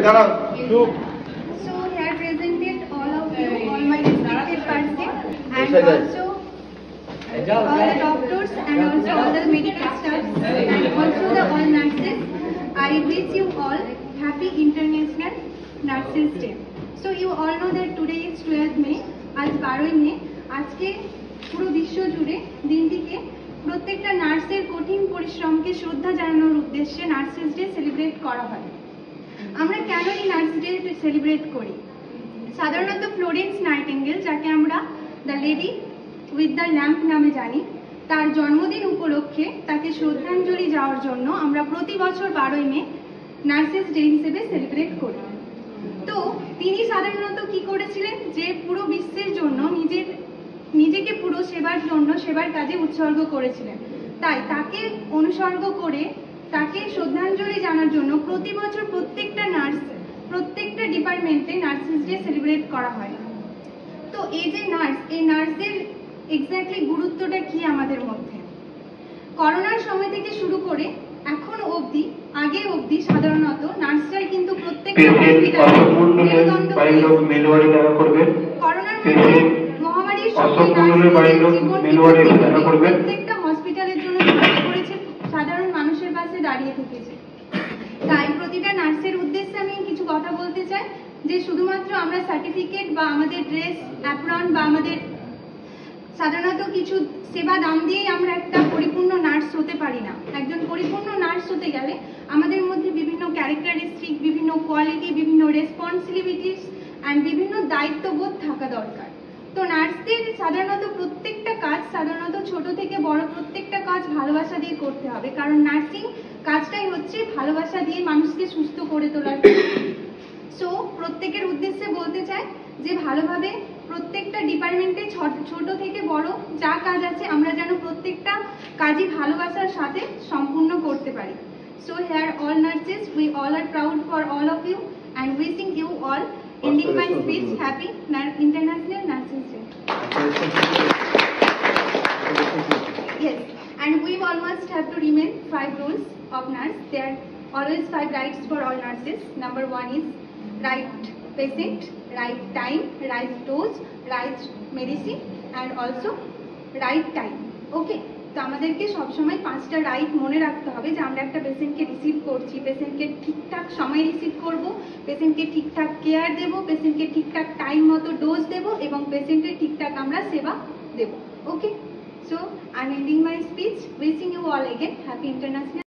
So here presented all of you, all my respected person, and also all the doctors and also all the medical staff and also the all nurses. I wish you all happy International Nurses Day. So you all know that today is 12th May. আজ 12ই মে। আজকে পুরো বিশ্ব জুড়ে দিনটিকে প্রত্যেকটা নার্সের কঠিন পরিশ্রমকে শ্রদ্ধা জানানোর উদ্দেশ্যে নার্সেস ডে সেলিব্রেট করা হয়। আমরা কেন এই নার্স ডে সেলিব্রেট করি? সাধারণত ফ্লোরেন্স নাইটিঙ্গেল, যাকে আমরা the lady with the lamp নামে জানি, তার জন্মদিন উপলক্ষে তাকে শ্রদ্ধাঞ্জলি যাওয়ার জন্য আমরা প্রতি বছর 12ই মে নার্সেস ডে হিসেবে সেলিব্রেট করি। তো তিনি সাধারণত কি করেছিলেন, যে পুরো বিশ্বের জন্য নিজেকে পুরো সেবার জন্য সেবার কাজে উৎসর্গ করেছিলেন। তাই তাকে অনুসর্গ করে তাকে শ্রদ্ধাঞ্জলি জানার জন্য প্রতি বছর প্রত্যেকটা ডিপার্টমেন্টে নার্সেস ডে সেলিব্রেট করা হয়। তো এই যে এই নার্সদের এক্স্যাক্টলি গুরুত্বটা কি আমাদের মধ্যে? করোনার সময় থেকে শুরু করে এখন অবধি, আগে অবধি সাধারণত নার্সরাই কিন্তু প্রত্যেকটা করোনার মহামারীর প্রত্যেকটা হসপিটালের জন্য করেছে, সাধারণ মানুষের পাশে দাঁড়িয়ে থেকেছে। তাই প্রতিটা নার্সের উদ্দেশ্যে আমি কিছু কথা বলতে চাই, যে শুধুমাত্র আমরা সার্টিফিকেট বা আমাদের ড্রেস অ্যাপ্রন বা আমাদের সাধারণত কিছু সেবা দান দিয়েই আমরা একটা পরিপূর্ণ নার্স হতে পারি না। একজন পরিপূর্ণ নার্স হতে গেলে আমাদের মধ্যে বিভিন্ন ক্যারেক্টারিস্টিক, বিভিন্ন কোয়ালিটি, বিভিন্ন রেসপন্সিবিলিটিস অ্যান্ড বিভিন্ন দায়িত্ববোধ থাকা দরকার। তো নার্সদের সাধারণত প্রত্যেকটা কাজ, সাধারণত ছোট থেকে বড় প্রত্যেকটা কাজ ভালোবাসা দিয়ে করতে হবে, কারণ নার্সিং কাজটাই হচ্ছে ভালোবাসা দিয়ে মানুষকে সুস্থ করে তোলার। সো প্রত্যেকের উদ্দেশ্যে বলতে চাই যে ভালোভাবে প্রত্যেকটা ডিপার্টমেন্টে ছোট থেকে বড় যা কাজ আছে আমরা যেন প্রত্যেকটা কাজই ভালোবাসার সাথে সম্পূর্ণ করতে পারি। So here all nurses, we all are proud for all of you and wishing you all, ending my speech, happy International Nurses Day. Yes, and we all must have to remain 5 rules of nurse. There are always 5 rights for all nurses. Number 1 is right patient, right time, right dose, right medicine, and also right time. Okay, তো আমাদেরকে সবসময় 5টা right মনে রাখতে হবে, যে আমরা একটা পেশেন্টকে রিসিভ করছি, পেশেন্টকে ঠিকঠাক সময় রিসিভ করব, পেশেন্টকে ঠিকঠাক কেয়ার দেব, পেশেন্টকে ঠিকঠাক টাইম মতো ডোজ দেব এবং পেশেন্টের ঠিকঠাক আমরা সেবা দেব। Okay, so I am ending my speech, wishing you all again happy international